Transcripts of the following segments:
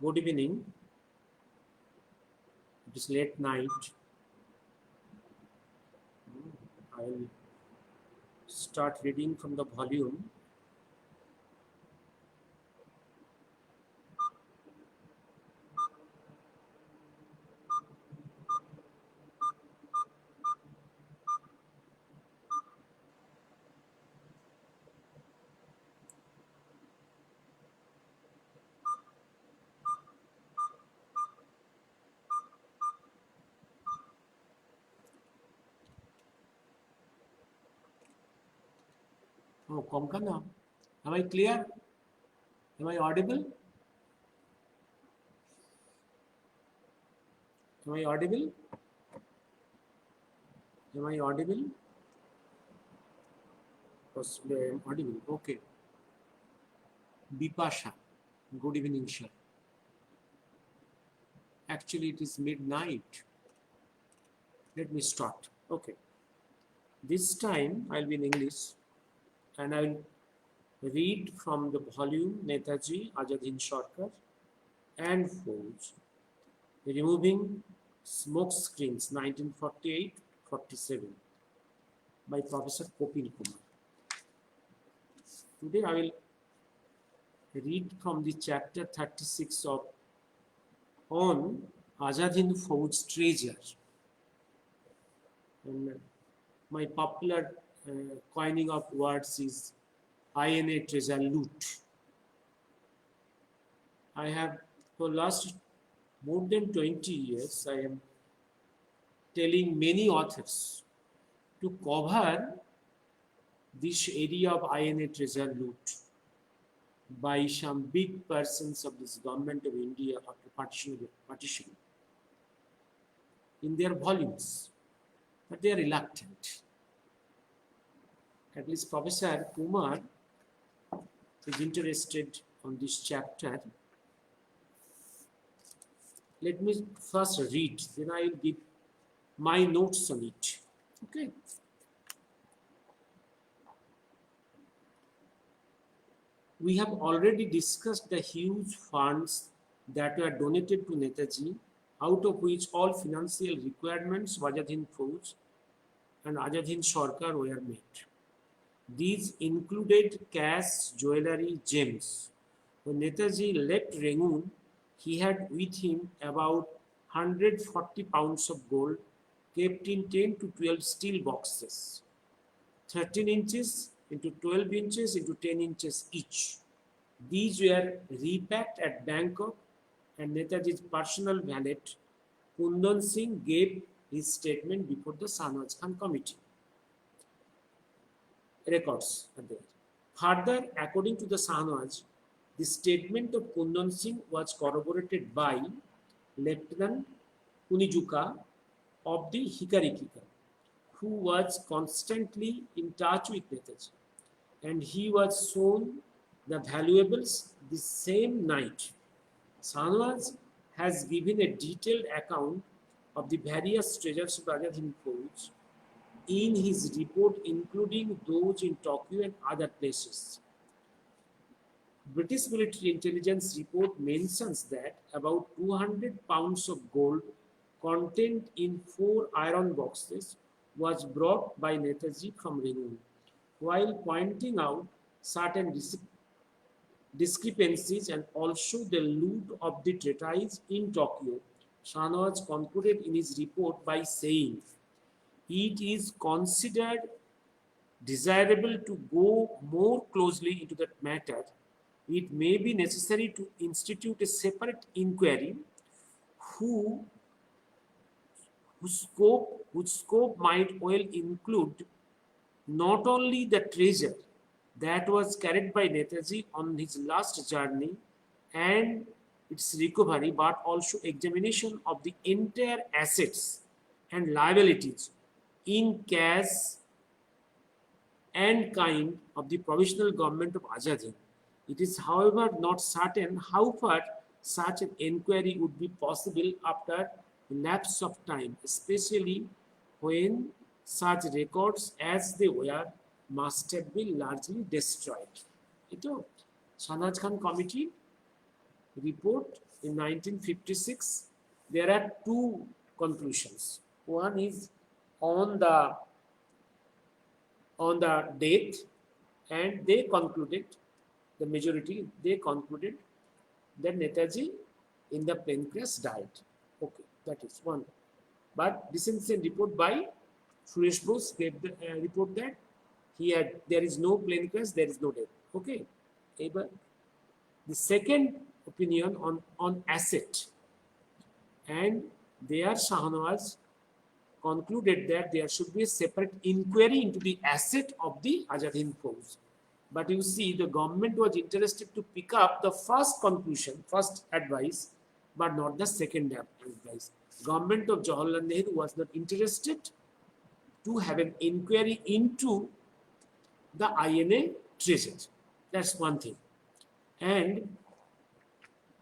Good evening. It is late night. I will start reading from the volume. Oh, Konkana, am I clear? Am I audible? Am I audible? Am I audible? Possibly I am audible. Okay. Bipasha. Good evening, sir. Actually, it is midnight. Let me start. Okay. This time I'll be in English and I will read from the volume NETAJI, AZAD, HIND, SARKAR and FAUZ, Removing Smoke Screens 1948-47 by Professor KAPIL KUMAR. Today I will read from the chapter 36 of on AZAD, HIND, FAUZ treasure. And my popular coining of words is INA treasure loot. I have for last more than 20 years I am telling many authors to cover this area of INA treasure loot by some big persons of this government of India after partition in their volumes, but they are reluctant. At least Professor Kumar is interested on this chapter. Let me first read, then I will give my notes on it. Okay. We have already discussed the huge funds that were donated to NETAJI, out of which all financial requirements of AZAD, HIND, FAUZ and AZAD, HIND, SARKAR were met. These included cash, jewelry, gems. When NETAJI left Rangoon, he had with him about 140 pounds of gold kept in 10 to 12 steel boxes, 13 inches into 12 inches into 10 inches each. These were repacked at Bangkok, and NETAJI's personal valet, Kundan Singh, gave his statement before the Sahnaz Khan committee. Records are there. Further, according to the Sahnaz, the statement of Kundan Singh was corroborated by Lieutenant Kunijuka of the Hikarikika, who was constantly in touch with NETAJI, and he was shown the valuables the same night. Sahnaz has given a detailed account of the various treasures of AZAD, HIND, FAUZ in his report, including those in Tokyo and other places. British military intelligence report mentions that about 200 pounds of gold contained in 4 iron boxes was brought by NETAJI from Rangoon. While pointing out certain discrepancies and also the loot of the treasures in Tokyo, Sahnaz concluded in his report by saying, it is considered desirable to go more closely into that matter. It may be necessary to institute a separate inquiry whose scope might well include not only the treasure that was carried by NETAJI on his last journey and its recovery, but also examination of the entire assets and liabilities in cash and kind of the provisional government of AZAD. It is, however, not certain how far such an inquiry would be possible after a lapse of time, especially when such records as they were must have been largely destroyed. Ito Sahnaz Khan committee report in 1956, there are two conclusions. One is on the date, and they concluded, the majority, they concluded that Netaji in the plane crash died. Okay, that is one. But recent report by Suresh Bose gave the report that there is no plane crash, there is no death. Okay. But the second opinion on asset, and there Shahnawaz concluded that there should be a separate inquiry into the asset of the Azad Hind Fauz. But you see, the government was interested to pick up the first conclusion, first advice, but not the second advice. Government of Jawaharlal Nehru was not interested to have an inquiry into the INA treasure. That's one thing. And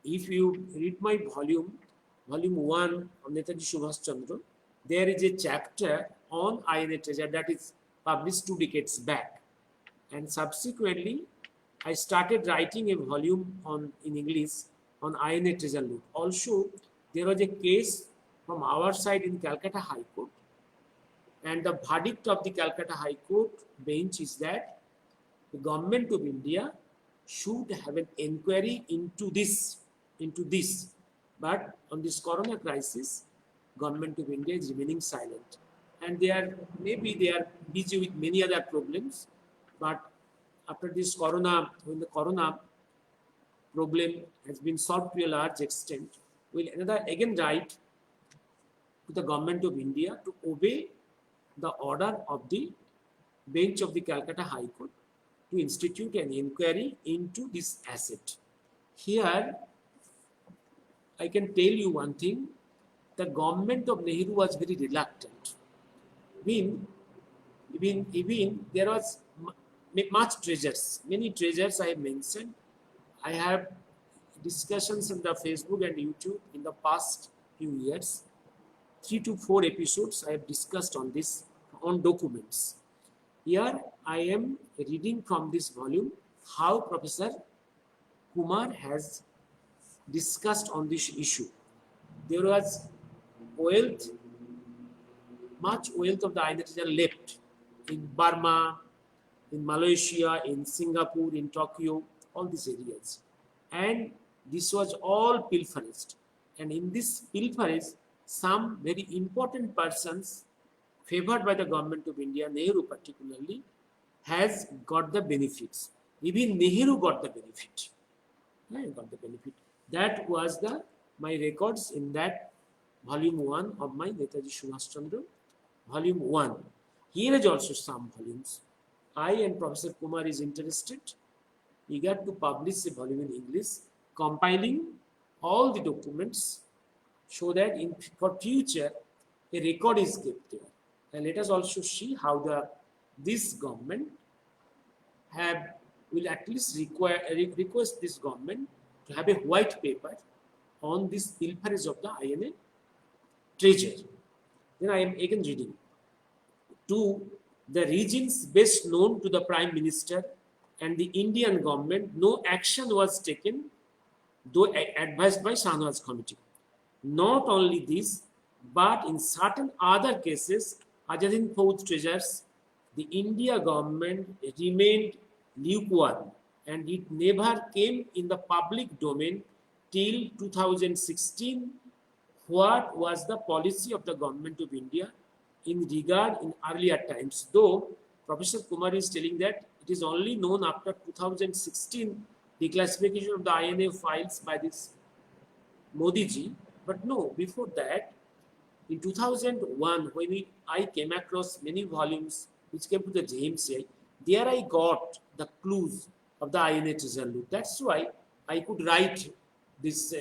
if you read my volume 1 on Netaji Subhash Chandra, there is a chapter on INA treasure that is published 2 decades back. And subsequently, I started writing a volume in English on INA treasure loot. Also, there was a case from our side in Calcutta High Court. And the verdict of the Calcutta High Court bench is that the government of India should have an inquiry into this. But on this corona crisis, government of India is remaining silent. And they are busy with many other problems. But after this corona, when the corona problem has been solved to a large extent, we'll again write to the government of India to obey the order of the bench of the Calcutta High Court to institute an inquiry into this asset. Here, I can tell you one thing, the government of Nehru was very reluctant. Even there was much treasures, many treasures I have mentioned. I have discussions on the Facebook and YouTube in the past few years. 3 to 4 episodes I have discussed on this, on documents. Here I am reading from this volume how Professor Kumar has discussed on this issue. There was much wealth of the INA treasure left in Burma, in Malaysia, in Singapore, in Tokyo, all these areas. And this was all pilferaged. And in this pilferage, some very important persons favored by the government of India, Nehru particularly, has got the benefits. Even Nehru got the benefit. That was my records in that volume 1 of my Netaji Subhash Chandra, volume 1. Here is also some volumes. I and Professor Kumar is eager to publish a volume in English, compiling all the documents so that for future a record is kept there. And let us also see how this government will at least request this government to have a white paper on this pilferage of the INA treasure. Then I am again reading. To the regions best known to the Prime Minister and the Indian government, no action was taken, though advised by Shahnawaz Committee. Not only this, but in certain other cases, Azad Hind Fauz treasures, the India government remained lukewarm and it never came in the public domain till 2016. What was the policy of the government of India in regard in earlier times? Though Professor Kumar is telling that it is only known after 2016 declassification of the INA files by this Modi ji, but no, before that, in 2001, when I came across many volumes which came to the JMCI, there I got the clues of the INA treasure loot. That's why I could write these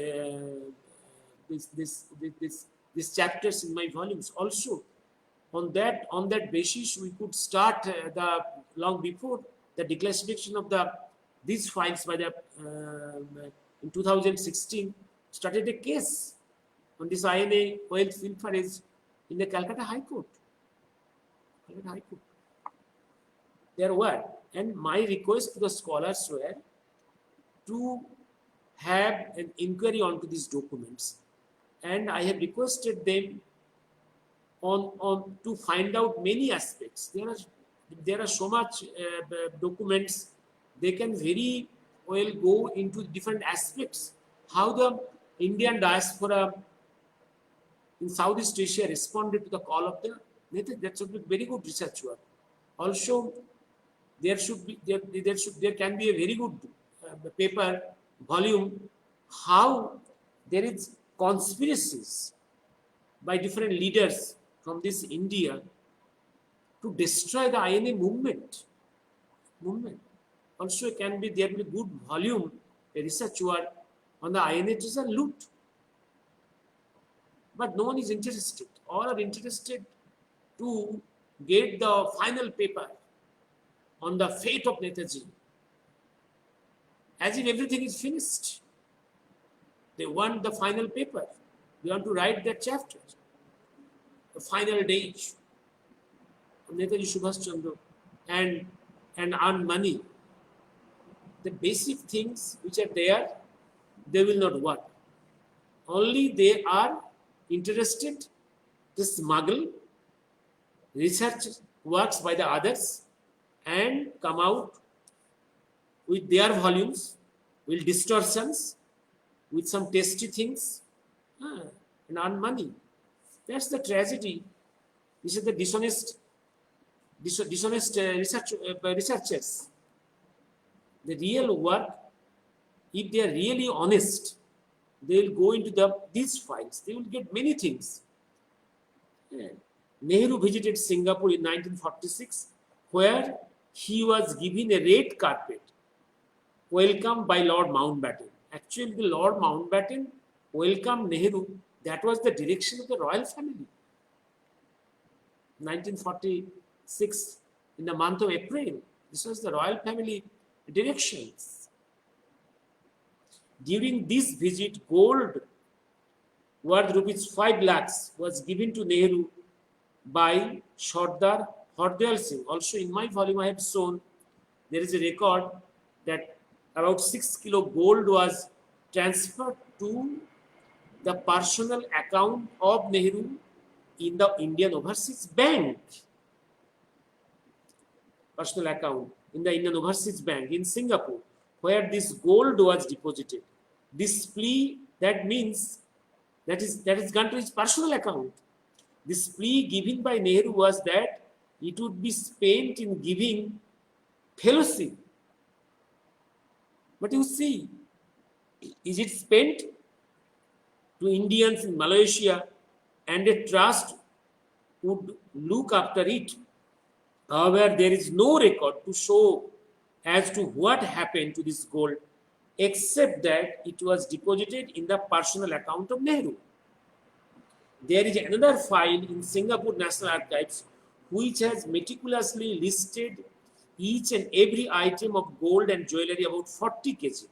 chapters in my volumes. Also, on that basis, we could start long before the declassification of these files by in 2016, started a case on this INA wealth pilferage in the Calcutta High Court. There were, and my request to the scholars were to have an inquiry onto these documents, and I have requested them on to find out many aspects. There are so much documents. They can very well go into different aspects. How the Indian diaspora in Southeast Asia responded to the call of the Netaji. That should be very good research work. Also, there can be a very good paper volume how there is conspiracies by different leaders from this India to destroy the INA movement. Also, there will be good volume, a research work on the INA treasure loot. But no one is interested. All are interested to get the final paper on the fate of Netaji. As if everything is finished. They want the final paper. They want to write that chapter. The final days of Netaji Subhash Chandra and earn money. The basic things which are there, they will not work. Only they are interested to smuggle research works by the others and come out with their volumes, with distortions, with some tasty things, and earn money. That's the tragedy. This is the dishonest researchers. The real work, if they are really honest, they will go into these files. They will get many things. Nehru visited Singapore in 1946, where he was given a red carpet welcome by Lord Mountbatten. Actually, the Lord Mountbatten welcomed Nehru. That was the direction of the royal family. 1946, in the month of April, this was the royal family directions. During this visit, gold worth rupees 5 lakhs was given to Nehru by Sardar Hardayal Singh. Also, in my volume, I have shown there is a record that about 6 kilo gold was transferred to the personal account of Nehru in the Indian Overseas Bank. Personal account in the Indian Overseas Bank in Singapore, where this gold was deposited. This plea, that means that is gone to his personal account. This plea given by Nehru was that it would be spent in giving fellowship. But you see, is it spent to Indians in Malaysia, and a trust would look after it? However, there is no record to show as to what happened to this gold, except that it was deposited in the personal account of Nehru. There is another file in Singapore National Archives which has meticulously listed each and every item of gold and jewelry, about 40 kg,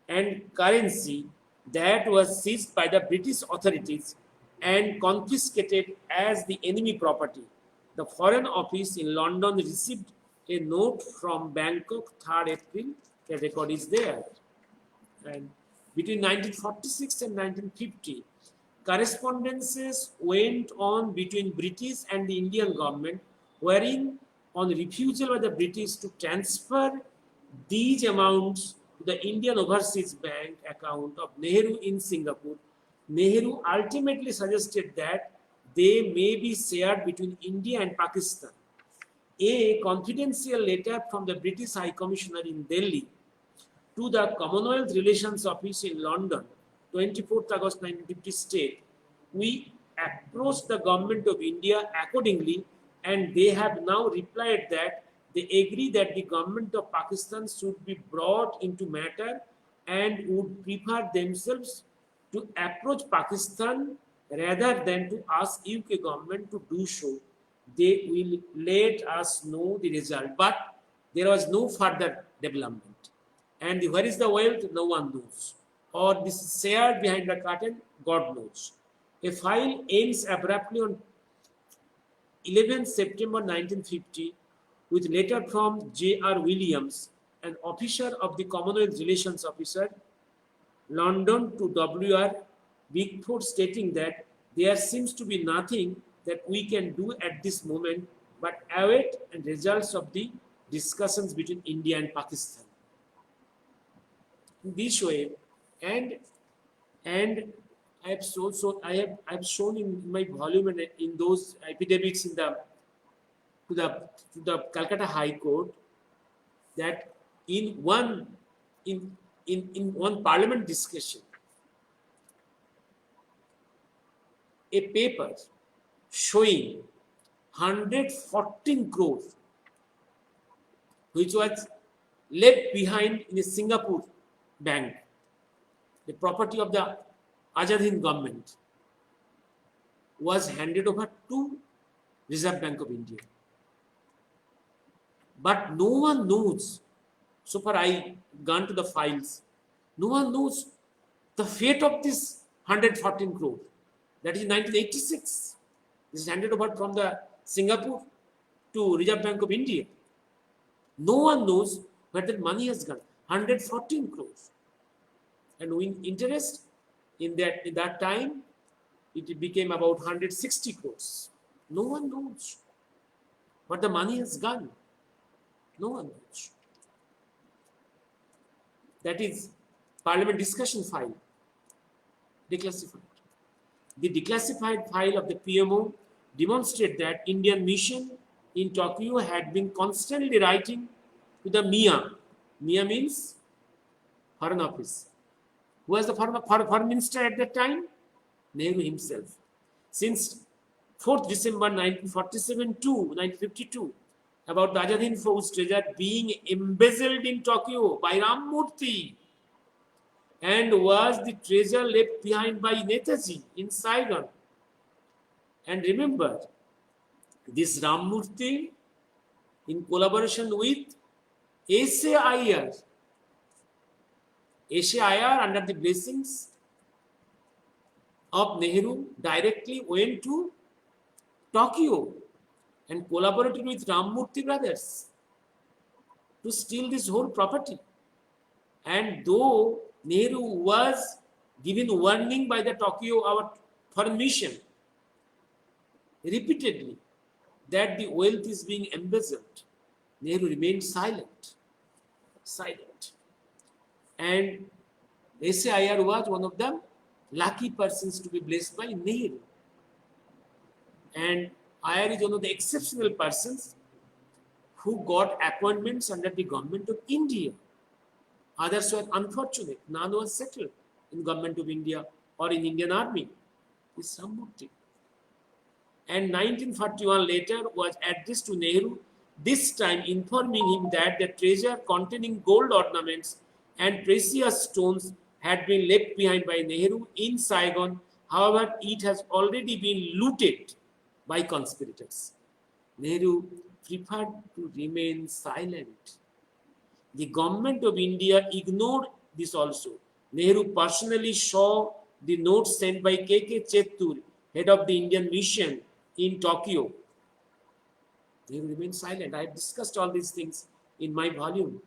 and currency that was seized by the British authorities and confiscated as the enemy property. The Foreign Office in London received a note from Bangkok, 3rd April. The record is there. And between 1946 and 1950, correspondences went on between British and the Indian government, wherein on refusal by the British to transfer these amounts to the Indian Overseas Bank account of Nehru in Singapore, Nehru ultimately suggested that they may be shared between India and Pakistan. A confidential letter from the British High Commissioner in Delhi to the Commonwealth Relations Office in London, 24th August 1950 state, we approached the government of India accordingly, and they have now replied that they agree that the government of Pakistan should be brought into matter and would prefer themselves to approach Pakistan rather than to ask UK government to do so. They will let us know the result. But there was no further development. And where is the wealth? No one knows. Or this is shared behind the curtain? God knows. A file ends abruptly on 11 September 1950 with letter from J.R. Williams, an officer of the Commonwealth Relations Officer, London to WR Big Four, stating that there seems to be nothing that we can do at this moment but await the results of the discussions between India and Pakistan. In this way, and and I have shown in my volume and in those affidavits in the to the Calcutta High Court that in one in one parliament discussion, a paper showing 114 crores which was left behind in a Singapore bank, the property of the AZAD HIND government, was handed over to Reserve Bank of India. But no one knows, so far I gone to the files, no one knows the fate of this 114 crore. That is 1986. This is handed over from the Singapore to Reserve Bank of India. No one knows where that money has gone. 114 crores. And with interest in that time, it became about 160 crores. No one knows what the money has gone. No one knows. That is Parliament discussion file, declassified. The declassified file of the PMO demonstrates that Indian mission in Tokyo had been constantly writing to the MIA. MIA means Foreign Office. Who was the foreign minister at that time? Nehru himself. Since 4th December 1947 to 1952, about the AZAD HIND FAUZ treasure being embezzled in Tokyo by Ram Murthy, and was the treasure left behind by NETAJI in Saigon. And remember, this Ram Murthy, in collaboration with SAIR, under the blessings of Nehru, directly went to Tokyo and collaborated with Ram Murthy brothers to steal this whole property. And though Nehru was given warning by the Tokyo our foreign mission repeatedly that the wealth is being embezzled, Nehru remained silent. And SAIR was one of the lucky persons to be blessed by Nehru. And IR is one of the exceptional persons who got appointments under the government of India. Others were unfortunate. None was settled in government of India or in Indian army. This Ram Murthy. And 1941 later was addressed to Nehru, this time informing him that the treasure containing gold ornaments and precious stones had been left behind by Nehru in Saigon. However, it has already been looted by conspirators. Nehru preferred to remain silent. The government of India ignored this also. Nehru personally saw the notes sent by K.K. Chettur, head of the Indian mission in Tokyo. Nehru remained silent. I have discussed all these things in my volume.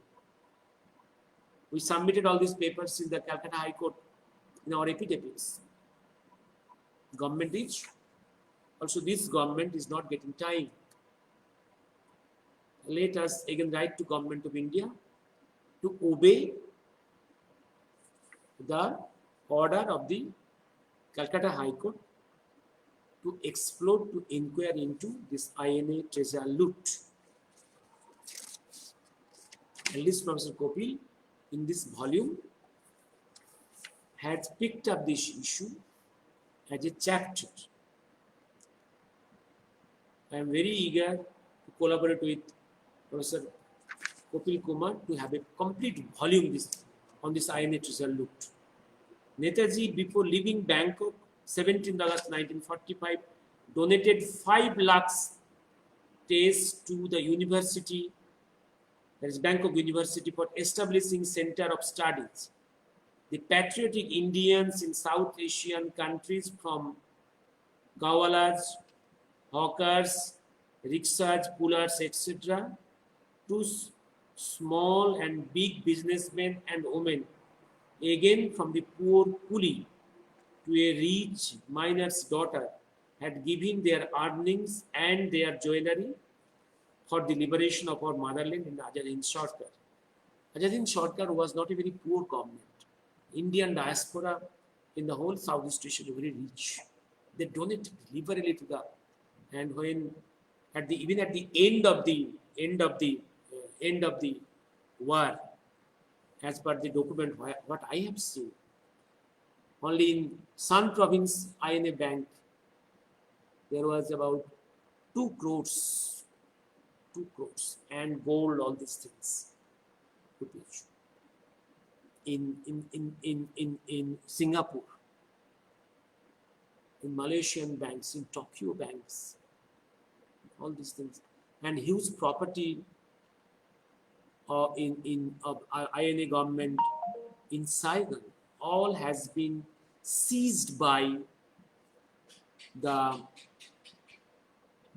We submitted all these papers in the Calcutta High Court in our affidavits. Government is also, this government is not getting time. Let us again write to Government of India to obey the order of the Calcutta High Court to explore, to inquire into this INA treasure loot. At least Professor Kapil in this volume has picked up this issue as a chapter. I am very eager to collaborate with Professor Kapil Kumar to have a complete volume on this INA treasure loot. Netaji, before leaving Bangkok, 17th August 1945, donated 5 lakhs to the university, that is Bangkok University, for establishing Center of Studies. The patriotic Indians in South Asian countries, from Gawalas, hawkers, rickshaws, pullers, etc., to small and big businessmen and women, again from the poor coolie to a rich miner's daughter, had given their earnings and their jewelry for the liberation of our motherland in AZAD HIND SARKAR. AZAD HIND SARKAR was not a very poor government. Indian diaspora in the whole Southeast Asia is very rich. They donated liberally to the, and when at the even at the end of the war, as per the document what I have seen, only in San Province INA Bank there was about 2 crores, and gold, all these things. In Singapore, in Malaysian banks, in Tokyo banks, all these things, and huge property in INA government in Saigon, all has been seized by the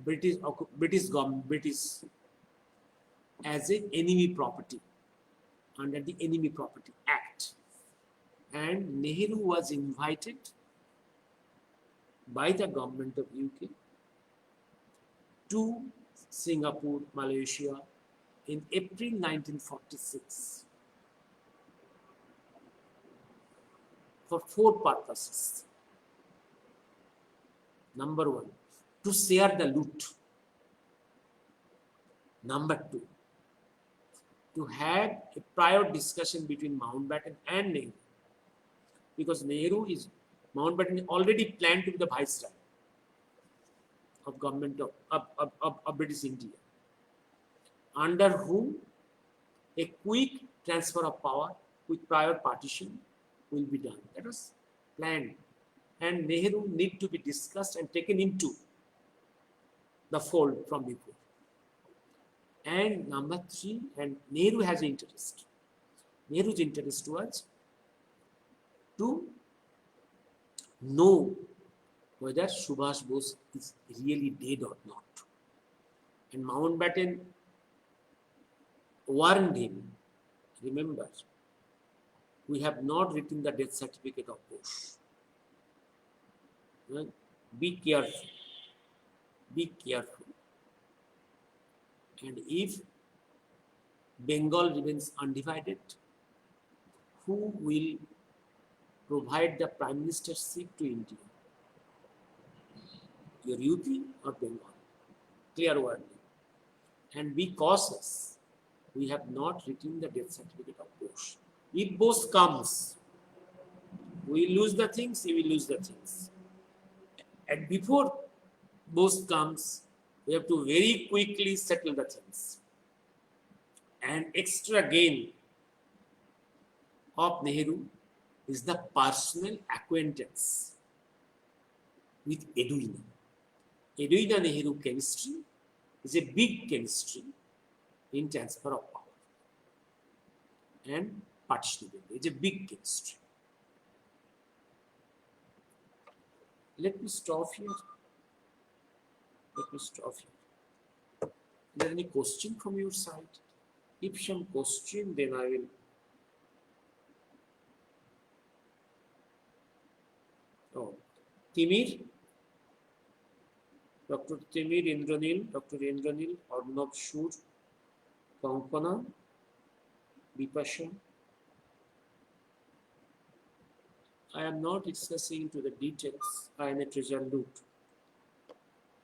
British government, as an enemy property under the Enemy Property Act. And Nehru was invited by the government of UK to Singapore, Malaysia in April 1946 for 4 purposes. Number 1, to share the loot. Number 2, to have a prior discussion between Mountbatten and Nehru, because Mountbatten already planned to be the viceroy of government of British India, under whom a quick transfer of power with prior partition will be done. That was planned, and Nehru need to be discussed and taken into the fold from before. And number 3, and Nehru has an interest. Nehru's interest was to know whether Subhash Bose is really dead or not. And Mountbatten warned him, remember, we have not written the death certificate of Bose. Well, be careful. Be careful. And if Bengal remains undivided, who will provide the prime ministership to India? Your UP or Bengal? Clear warning. And be cautious. We have not written the death certificate of Bose. If Bose comes, we lose the things, he will lose the things. And before Bose comes, we have to very quickly settle the things. And extra gain of Nehru is the personal acquaintance with Edwina. Edwina Nehru chemistry is a big chemistry in transfer of power. And partition is a big chemistry. Let me stop here. Is there any question from your side? If some question, then I will. Oh, Timir, Dr. Timir Indranil, Dr. Indranil, Arnab Shur, Kankana, Bipasha. I am not discussing into the details. I am a treasure loot.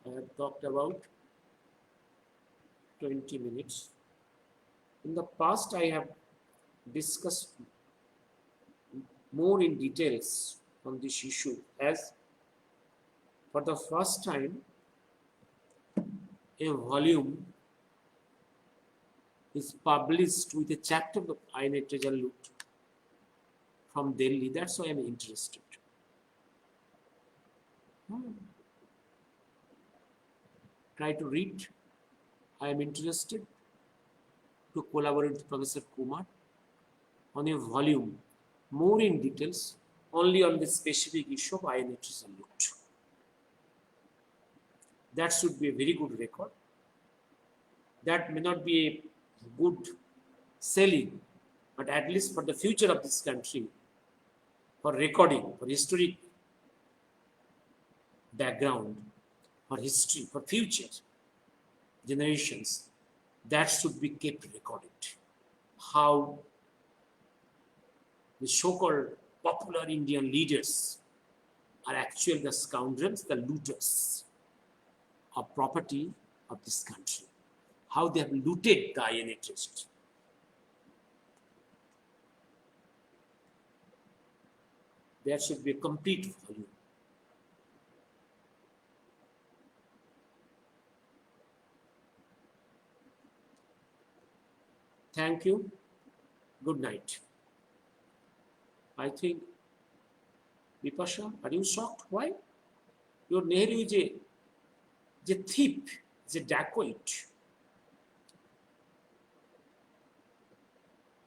I have talked about 20 minutes. In the past, I have discussed more in details on this issue, as for the first time, a volume is published with a chapter of INA treasure loot from Delhi. That's why I am interested. Try to read. I am interested to collaborate with Professor Kumar on a volume more in details only on the specific issue of INA treasure loot. That should be a very good record. That may not be a good selling, but at least for the future of this country, for recording, for historic background, for history, for future generations, that should be kept recorded. How the so-called popular Indian leaders are actually the scoundrels, the looters of property of this country. How they have looted the INA trust. There should be a complete volume. Thank you. Good night. I think, Vipasha, are you shocked? Why? Your Nehru is a thief, is a dacoit.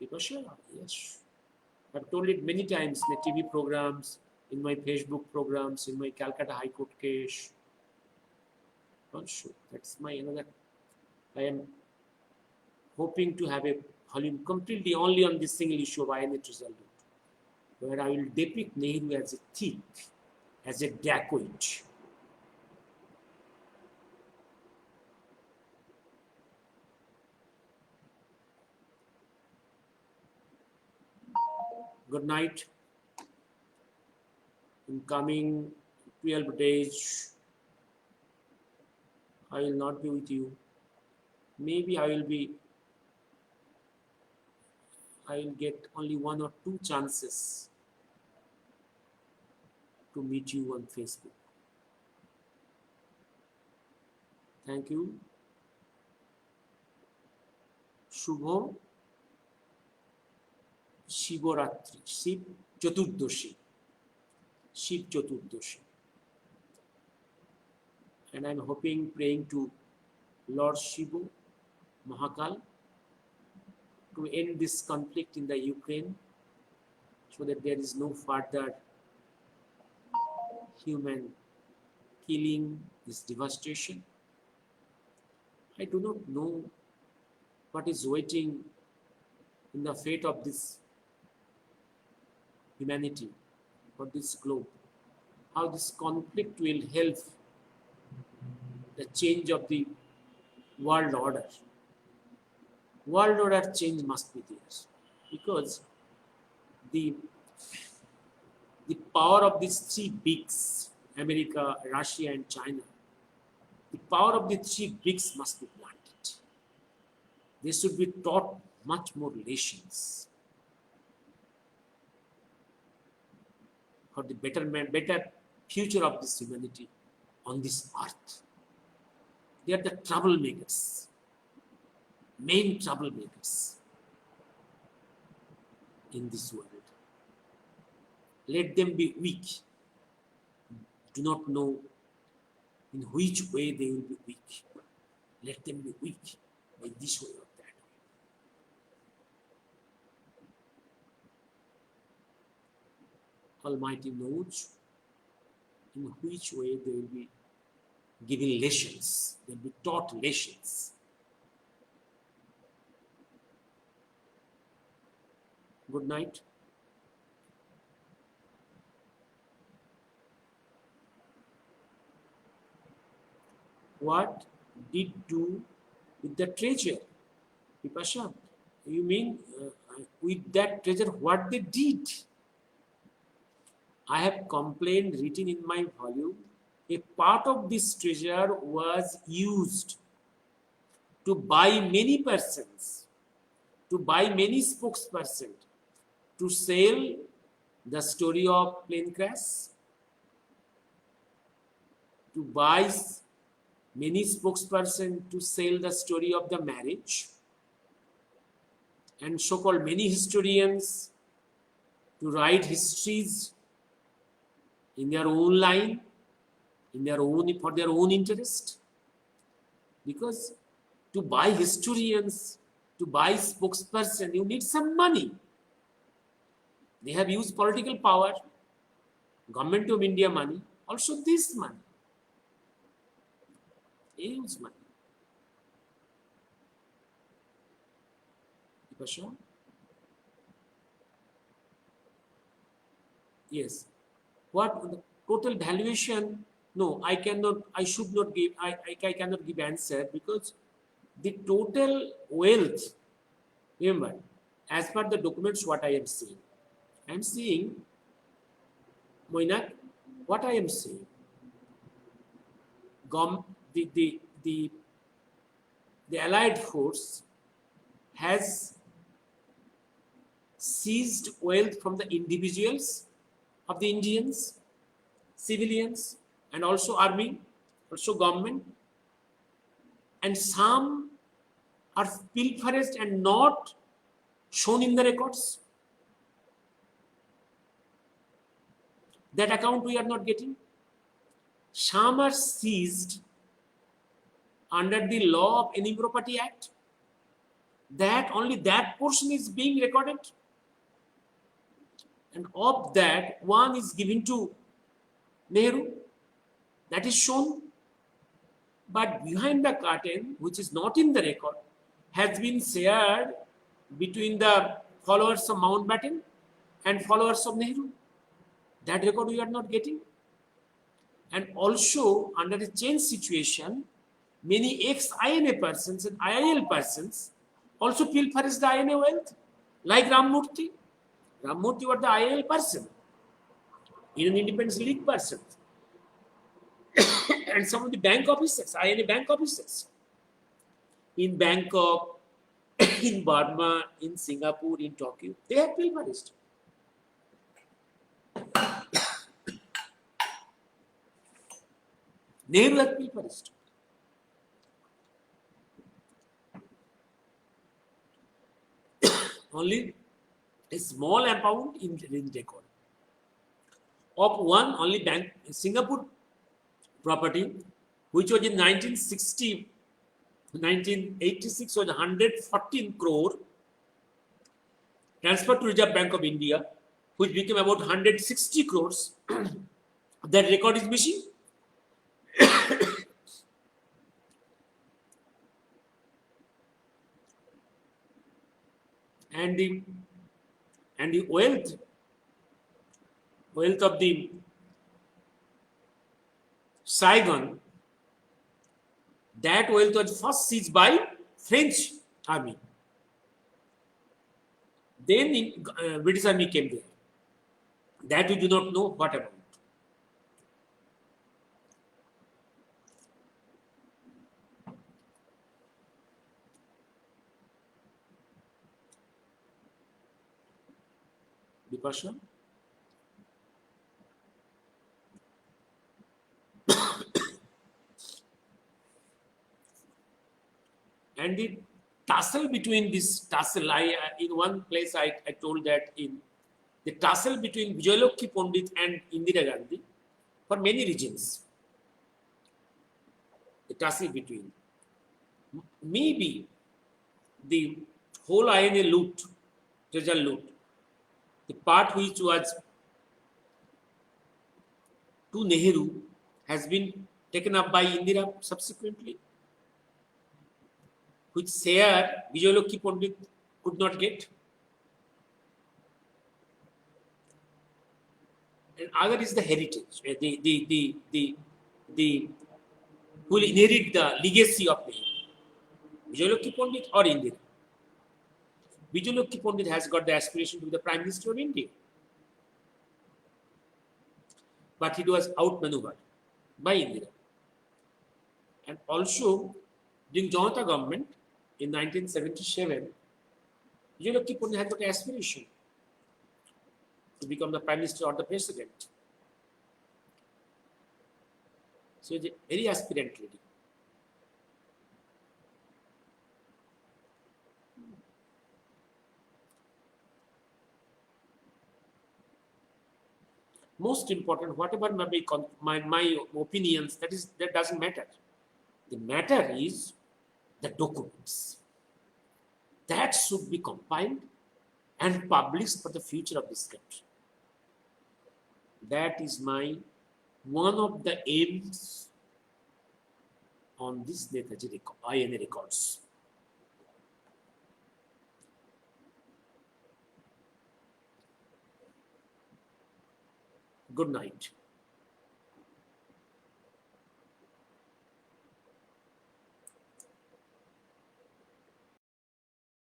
Vipasha, yes. I've told it many times in the TV programs, in my Facebook programs, in my Calcutta High Court case. Not sure. That's my another. I am hoping to have a volume completely only on this single issue of INA result, where I will depict Nehru as a thief, as a dacoit. Good night. In coming 12 days, I will not be with you. Maybe I will get only 1 or 2 chances to meet you on Facebook. Thank you. Shubho Shivaratri, Shiv Chaturdashi. Shiv Chaturdashi. And I'm hoping, praying to Lord Shiva, Mahakal, to end this conflict in the Ukraine so that there is no further human killing, this devastation. I do not know what is waiting in the fate of this humanity, for this globe, how this conflict will help the change of the world order. World order change must be there, because the power of these 3 bigs, America, Russia and China, the power of the 3 bigs must be planted. They should be taught much more lessons for the better future of this humanity on this earth. They are the troublemakers, main troublemakers in this world. Let them be weak. Do not know in which way they will be weak. Let them be weak by this way or that way. Almighty knows in which way they will be given lessons. They will be taught lessons. Good night. What did do with the treasure? Vipasha, you mean with that treasure what they did? I have complained, written in my volume, a part of this treasure was used to buy many persons, to buy many spokespersons, to sell the story of plane crash, to buy many spokespersons to sell the story of the marriage, and so-called many historians to write histories in their own line, for their own interest. Because to buy historians, to buy spokesperson, you need some money. They have used political power, Government of India money, also this money. They use money. Yes. What the total valuation? No, I cannot. I should not give. I cannot give answer because the total wealth. Remember, as per the documents, what I am seeing, I am seeing, Moinak, what I am saying. Gom, the the Allied force has seized wealth from the individuals of the Indians, civilians, and also army, also government, and some are pilfered and not shown in the records. That account we are not getting. Some are seized under the law of Any Property Act. That only that portion is being recorded. And of that, one is given to Nehru. That is shown. But behind the curtain, which is not in the record, has been shared between the followers of Mountbatten and followers of Nehru. That record we are not getting. And also, under a change situation, many ex-INA persons and IIL persons also pilfers the INA wealth, like Ramurthy. Ramurthy was the IIL person, in an Independence League person, and some of the bank officers, INA bank officers, in Bangkok, in Burma, in Singapore, in Tokyo, they have pilfered. Nehru had pilfered. Only a small amount in record. Of one only bank, Singapore property, which was in 1960, 1986 was 114 crore, transferred to Reserve Bank of India, which became about 160 crores. That record is missing. and the wealth of the Saigon, that wealth was first seized by French army. Then British army came there. That we do not know what about. Bipasha? And the tussle between this tussle, in one place I told that in the tussle between Vijayalakshmi Pandit and Indira Gandhi for many reasons. The tussle between. Maybe the whole INA loot, treasure loot, the part which was to Nehru has been taken up by Indira subsequently, which Sayar Vijayalakshmi Pandit could not get. And other is the heritage, the who will inherit the legacy of Nehru, Vijayalakshmi Pandit or Indira. Vijayalakshmi Pandit has got the aspiration to be the Prime Minister of India, but it was outmaneuvered by Indira. And also, during Janata government in 1977, Vijayalakshmi Pandit had got the aspiration to become the Prime Minister or the President. So, it's a very aspirant lady. Most important, whatever may be my opinions, that doesn't matter. The matter is the documents that should be compiled and published for the future of this country. That is one of the aims on this NETAJI INA records. Good night.